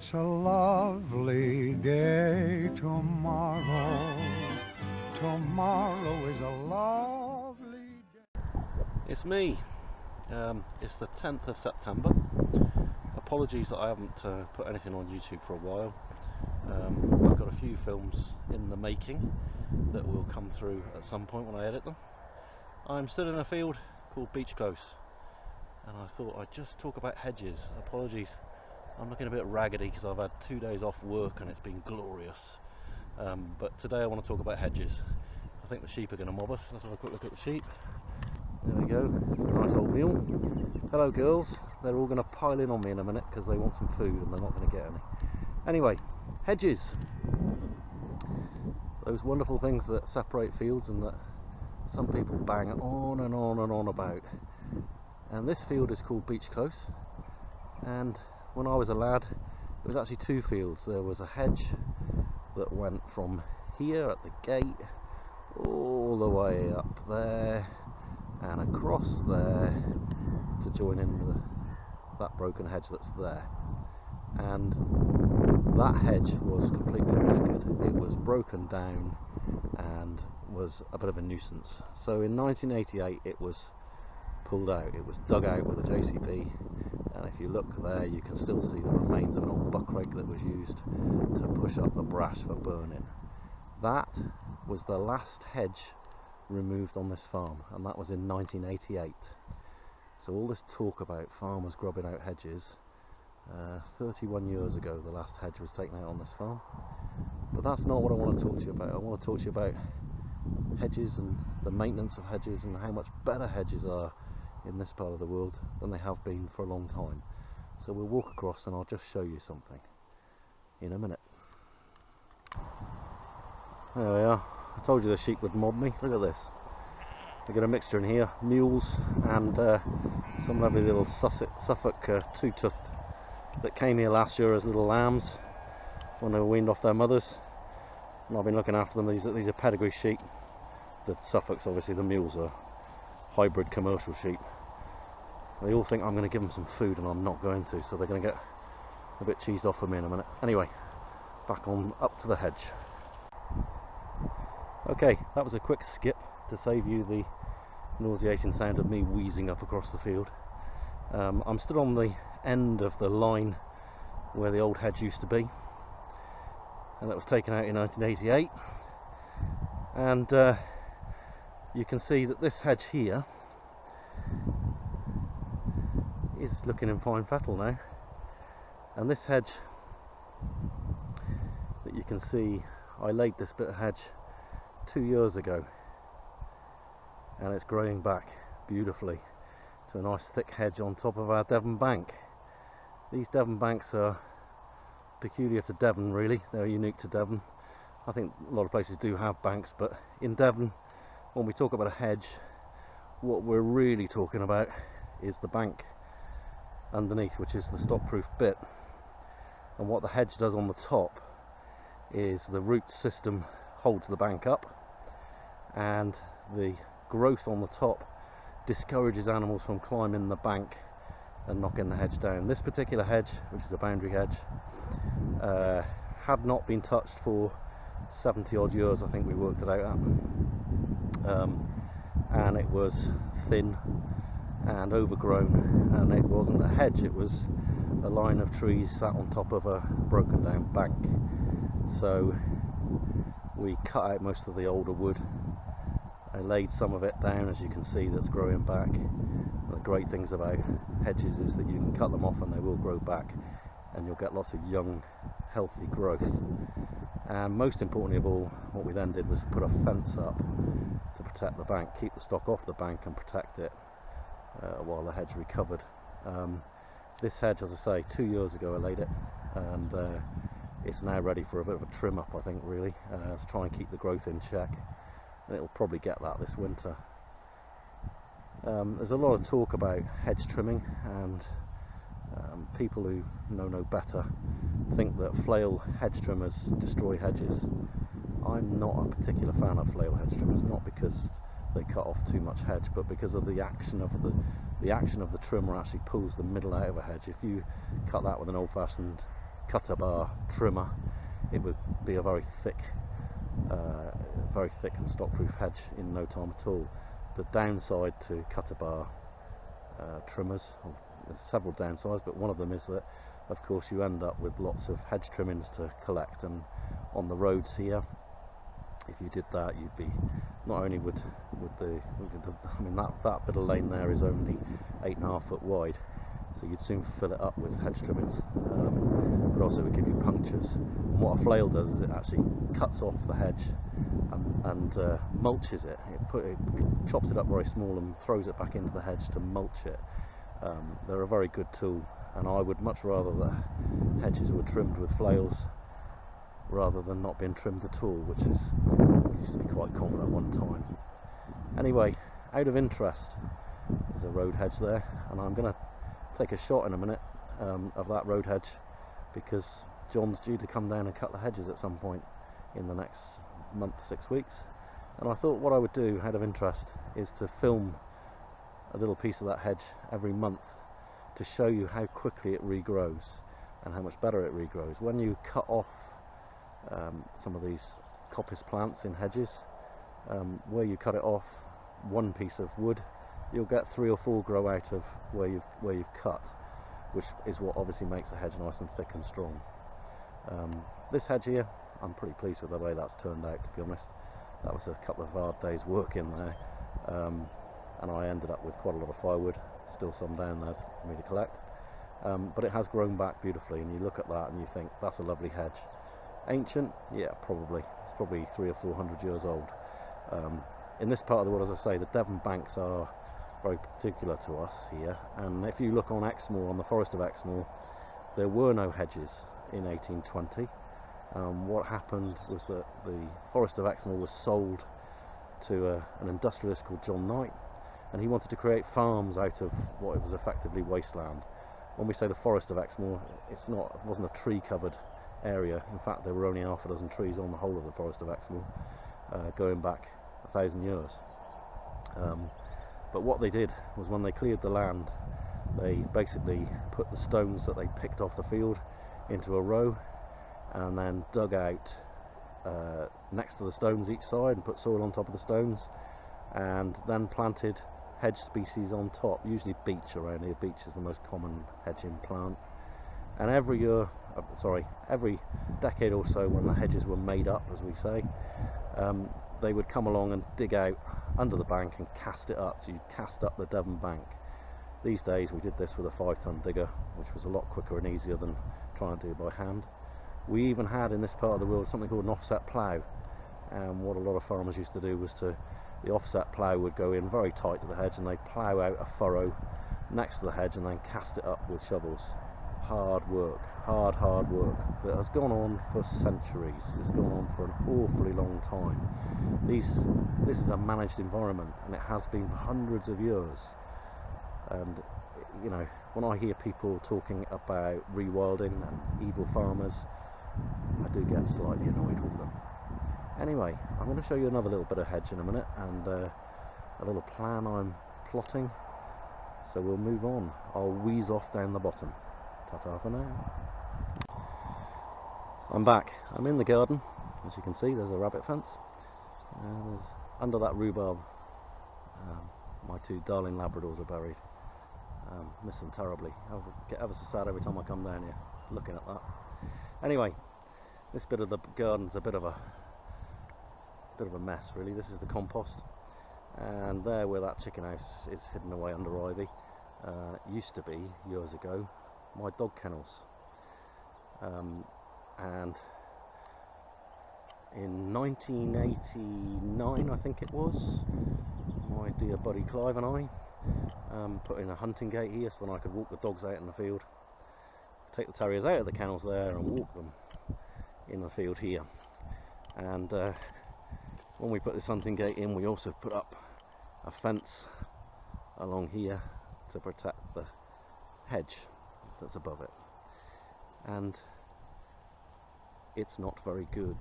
It's a lovely day tomorrow. Tomorrow is a lovely day. It's me. It's the 10th of September. Apologies that I haven't put anything on YouTube for a while. I've got a few films in the making that will come through at some point when I edit them. I'm stood in a field called Beach Close, and I thought I'd just talk about hedges. Apologies, I'm looking a bit raggedy because I've had 2 days off work and it's been glorious. But today I want to talk about hedges. I think the sheep are going to mob us. Let's have a quick look at the sheep. There we go, it's a nice old meal. Hello girls, they're all going to pile in on me in a minute because they want some food and they're not going to get any. Anyway, hedges. Those wonderful things that separate fields and that some people bang on and on and on about. And this field is called Beach Close, and when I was a lad it was actually two fields. There was a hedge that went from here at the gate all the way up there and across there to join in that broken hedge that's there. And that hedge was completely knackered. It was broken down and was a bit of a nuisance. So in 1988 it was pulled out. It was dug out with a JCB, and if you look there you can still see the remains of an old buck rake that was used to push up the brash for burning. That was the last hedge removed on this farm, and that was in 1988. So all this talk about farmers grubbing out hedges, 31 years ago the last hedge was taken out on this farm. But that's not what I want to talk to you about. I want to talk to you about hedges and the maintenance of hedges and how much better hedges are in this part of the world than they have been for a long time. So we'll walk across and I'll just show you something in a minute. There we are. I told you the sheep would mob me. Look at this. We've got a mixture in here, mules and some lovely little Suffolk two-toothed that came here last year as little lambs when they were weaned off their mothers, and I've been looking after them. These are pedigree sheep. The Suffolks, obviously, the mules are hybrid commercial sheep. They all think I'm going to give them some food and I'm not going to, so they're going to get a bit cheesed off with me in a minute. Anyway, back on up to the hedge. Okay, that was a quick skip to save you the nauseating sound of me wheezing up across the field. I'm stood on the end of the line where the old hedge used to be, and that was taken out in 1988, and you can see that this hedge here is looking in fine fettle now, and this hedge that you can see, I laid this bit of hedge 2 years ago, and it's growing back beautifully to a nice thick hedge on top of our Devon bank. These Devon banks are peculiar to Devon, really. They're unique to Devon. I think a lot of places do have banks, but in Devon, when we talk about a hedge, what we're really talking about is the bank underneath, which is the stock-proof bit. And what the hedge does on the top is the root system holds the bank up, and the growth on the top discourages animals from climbing the bank and knocking the hedge down. This particular hedge, which is a boundary hedge, had not been touched for 70 odd years, I think we worked it out at, and it was thin and overgrown, and it wasn't a hedge, it was a line of trees sat on top of a broken down bank. So we cut out most of the older wood. I laid some of it down, as you can see, that's growing back. And the great things about hedges is that you can cut them off and they will grow back, and you'll get lots of young healthy growth. And most importantly of all, what we then did was put a fence up to protect the bank, keep the stock off the bank and protect it while the hedge recovered. This hedge, as I say, 2 years ago I laid it, and it's now ready for a bit of a trim up, I think, really, to try and keep the growth in check. And it'll probably get that this winter. There's a lot of talk about hedge trimming, and people who know no better think that flail hedge trimmers destroy hedges. I'm not a particular fan of flail hedge trimmers, not because they cut off too much hedge, but because of the action of the trimmer actually pulls the middle out of a hedge. If you cut that with an old-fashioned cutter bar trimmer, it would be a very thick and stock-proof hedge in no time at all. The downside to cutter bar trimmers, there's several downsides, but one of them is that of course you end up with lots of hedge trimmings to collect, and on the roads here, if you did that, you'd be not only would I mean that bit of lane there is only 8.5 foot wide, so you'd soon fill it up with hedge trimmings, but also it would give you punctures. And what a flail does is it actually cuts off the hedge and mulches it. It chops it up very small and throws it back into the hedge to mulch it. They're a very good tool, and I would much rather that hedges were trimmed with flails rather than not being trimmed at all, which used to be quite common at one time. Anyway, out of interest, there's a road hedge there, and I'm going to take a shot in a minute of that road hedge, because John's due to come down and cut the hedges at some point in the next month, 6 weeks, and I thought what I would do out of interest is to film a little piece of that hedge every month to show you how quickly it regrows and how much better it regrows. When you cut off some of these coppice plants in hedges, where you cut it off one piece of wood, you'll get 3 or 4 grow out of where you've cut, which is what obviously makes the hedge nice and thick and strong. This hedge here, I'm pretty pleased with the way that's turned out, to be honest. That was a couple of hard days work in there, and I ended up with quite a lot of firewood, still some down there for me to collect, but it has grown back beautifully, and you look at that and you think that's a lovely hedge. Ancient? Yeah, probably. It's probably 300 or 400 years old. In this part of the world, as I say, the Devon banks are very particular to us here, and if you look on Exmoor, on the Forest of Exmoor, there were no hedges in 1820. What happened was that the Forest of Exmoor was sold to an industrialist called John Knight, and he wanted to create farms out of what was effectively wasteland. When we say the Forest of Exmoor, it wasn't a tree-covered area. In fact, there were only half a dozen trees on the whole of the Forest of Exmoor, going back 1,000 years. But what they did was, when they cleared the land, they basically put the stones that they picked off the field into a row, and then dug out next to the stones each side and put soil on top of the stones, and then planted hedge species on top, usually beech around here. Beech is the most common hedging plant. And every decade or so, when the hedges were made up, as we say, they would come along and dig out under the bank and cast it up. So you'd cast up the Devon bank. These days we did this with a 5-ton digger, which was a lot quicker and easier than trying to do it by hand. We even had in this part of the world something called an offset plough, and what a lot of farmers used to do was the offset plough would go in very tight to the hedge, and they'd plough out a furrow next to the hedge and then cast it up with shovels. Hard work that has gone on for centuries. It's gone on for an awfully long time. This is a managed environment, and it has been for hundreds of years. And you know, when I hear people talking about rewilding and evil farmers, I do get slightly annoyed with them. Anyway, I'm going to show you another little bit of hedge in a minute, and a little plan I'm plotting. So we'll move on. I'll wheeze off down the bottom. Ta-ta for now. I'm back. I'm in the garden. As you can see, there's a rabbit fence. And under that rhubarb, my 2 darling Labradors are buried. Miss them terribly. I get ever so sad every time I come down here looking at that. Anyway, this bit of the garden's a bit of a mess, really. This is the compost, and there where that chicken house is hidden away under ivy, used to be, years ago, my dog kennels. And in 1989, I think it was, my dear buddy Clive and I put in a hunting gate here so that I could walk the dogs out in the field, take the terriers out of the kennels there and walk them in the field here. And when we put this hunting gate in, we also put up a fence along here to protect the hedge that's above it, and it's not very good.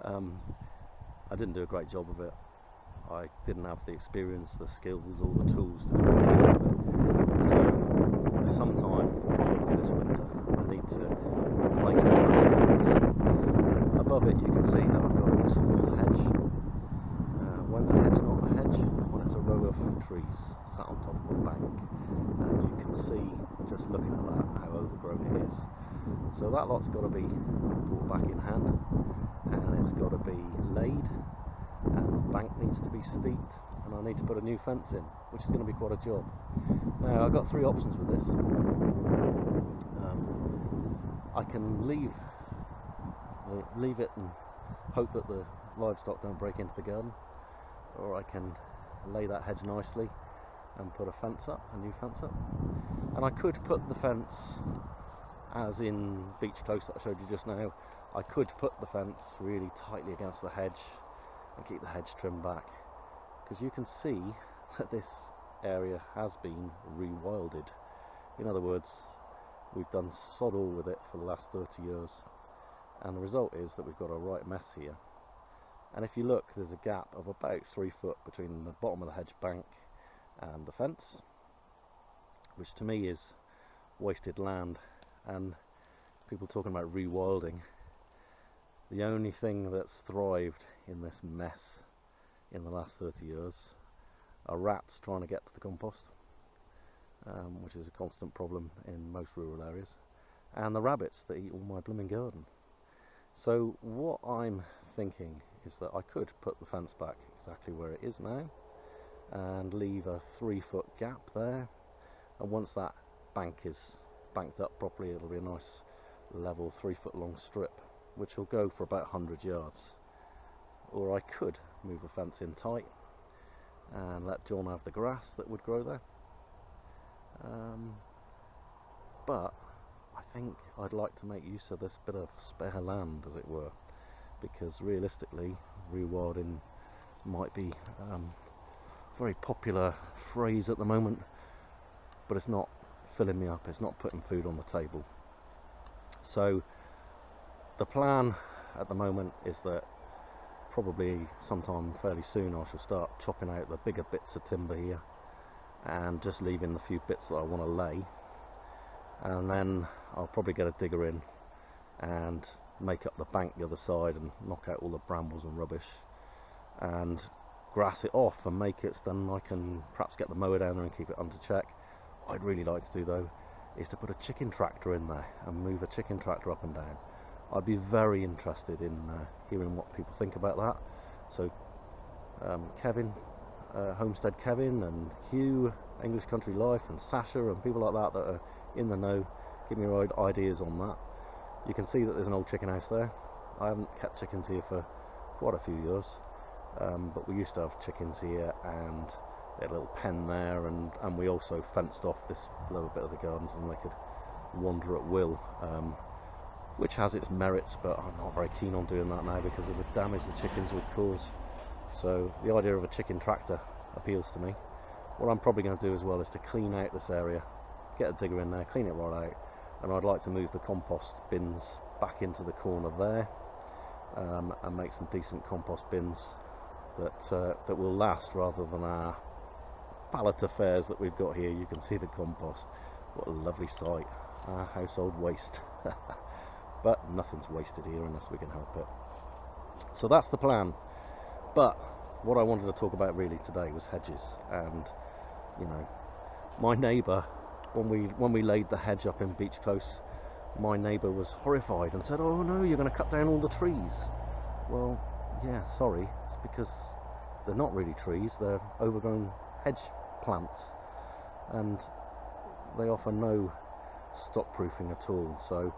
I didn't do a great job of it. I didn't have the experience, the skills, or the tools to do it. So sometime, probably this winter, I need to trees sat on top of a bank, and you can see just looking at that how overgrown it is. So that lot's got to be brought back in hand, and it's got to be laid, and the bank needs to be steeped, and I need to put a new fence in, which is going to be quite a job. Now I've got three options with this. I can leave it and hope that the livestock don't break into the garden, or I can lay that hedge nicely and put a fence up, a new fence up. And I could put the fence, as in Beach Close that I showed you just now, I could put the fence really tightly against the hedge and keep the hedge trimmed back, because you can see that this area has been rewilded. In other words, we've done sod all with it for the last 30 years, and the result is that we've got a right mess here. And if you look, there's a gap of about 3 foot between the bottom of the hedge bank and the fence, which to me is wasted land. And people talking about rewilding, the only thing that's thrived in this mess in the last 30 years are rats trying to get to the compost, which is a constant problem in most rural areas, and the rabbits that eat all my blooming garden. So what I'm thinking is that I could put the fence back exactly where it is now and leave a 3 foot gap there, and once that bank is banked up properly, it'll be a nice level 3 foot long strip which will go for about 100 yards. Or I could move the fence in tight and let John have the grass that would grow there, but I think I'd like to make use of this bit of spare land, as it were, because realistically rewilding might be a very popular phrase at the moment, but it's not filling me up, it's not putting food on the table. So the plan at the moment is that probably sometime fairly soon I shall start chopping out the bigger bits of timber here and just leaving the few bits that I want to lay, and then I'll probably get a digger in and make up the bank the other side and knock out all the brambles and rubbish and grass it off and make it, then I can perhaps get the mower down there and keep it under check. What I'd really like to do though is to put a chicken tractor in there and move a chicken tractor up and down. I'd be very interested in hearing what people think about that. So Kevin, Homestead Kevin, and Hugh, English Country Life, and Sasha, and people like that that are in the know, give me your ideas on that. You can see that there's an old chicken house there. I haven't kept chickens here for quite a few years, but we used to have chickens here, and they had a little pen there, and we also fenced off this lower bit of the gardens and they could wander at will, which has its merits, but I'm not very keen on doing that now because of the damage the chickens would cause. So the idea of a chicken tractor appeals to me. What I'm probably going to do as well is to clean out this area, get a digger in there, clean it right out, and I'd like to move the compost bins back into the corner there, and make some decent compost bins that will last rather than our pallet affairs that we've got here. You can see the compost. What a lovely sight, our household waste. But nothing's wasted here unless we can help it. So that's the plan. But what I wanted to talk about really today was hedges. And you know, my neighbour, when we laid the hedge up in Beach Close, my neighbour was horrified and said, "Oh no, you're going to cut down all the trees." Well, yeah, sorry, it's because they're not really trees, they're overgrown hedge plants, and they offer no stock proofing at all. So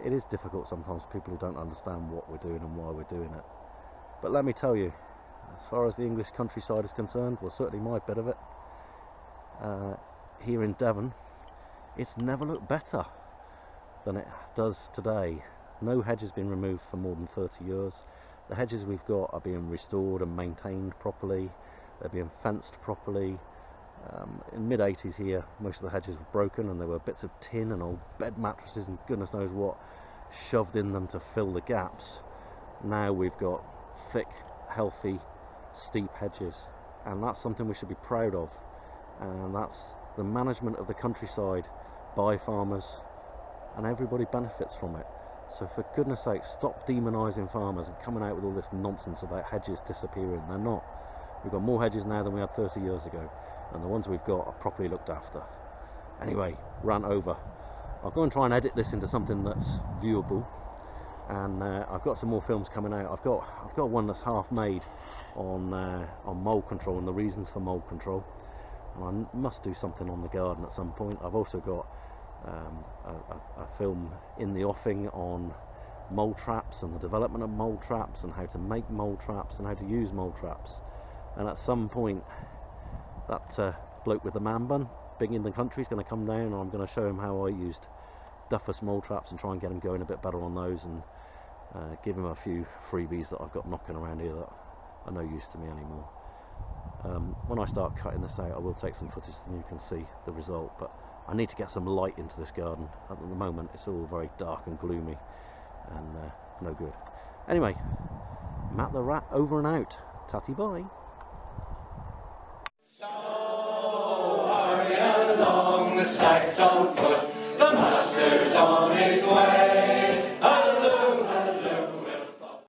it is difficult sometimes for people who don't understand what we're doing and why we're doing it. But let me tell you, as far as the English countryside is concerned, well, certainly my bit of it, here in Devon, it's never looked better than it does today. No hedge has been removed for more than 30 years. The hedges we've got are being restored and maintained properly. They're being fenced properly. In mid-80s here, most of the hedges were broken, and there were bits of tin and old bed mattresses and goodness knows what shoved in them to fill the gaps. Now we've got thick, healthy, steep hedges, and that's something we should be proud of. And that's the management of the countryside by farmers, and everybody benefits from it. So for goodness sake, stop demonising farmers and coming out with all this nonsense about hedges disappearing. They're not. We've got more hedges now than we had 30 years ago, and the ones we've got are properly looked after. Anyway, rant over. I'll go and try and edit this into something that's viewable, and I've got some more films coming out. I've got one that's half made on mold control and the reasons for mold control, and I must do something on the garden at some point. I've also got a film in the offing on mold traps and the development of mold traps and how to make mold traps and how to use mold traps. And at some point, that bloke with the man bun, big in the country, is going to come down, and I'm going to show him how I used Duffus mold traps and try and get him going a bit better on those, and give him a few freebies that I've got knocking around here that are no use to me anymore. When I start cutting this out, I will take some footage and you can see the result, but I need to get some light into this garden. At the moment it's all very dark and gloomy and no good. Anyway, Matt the Rat over and out. Tatty bye. So hurry along, the stag's on foot, the master's on his way.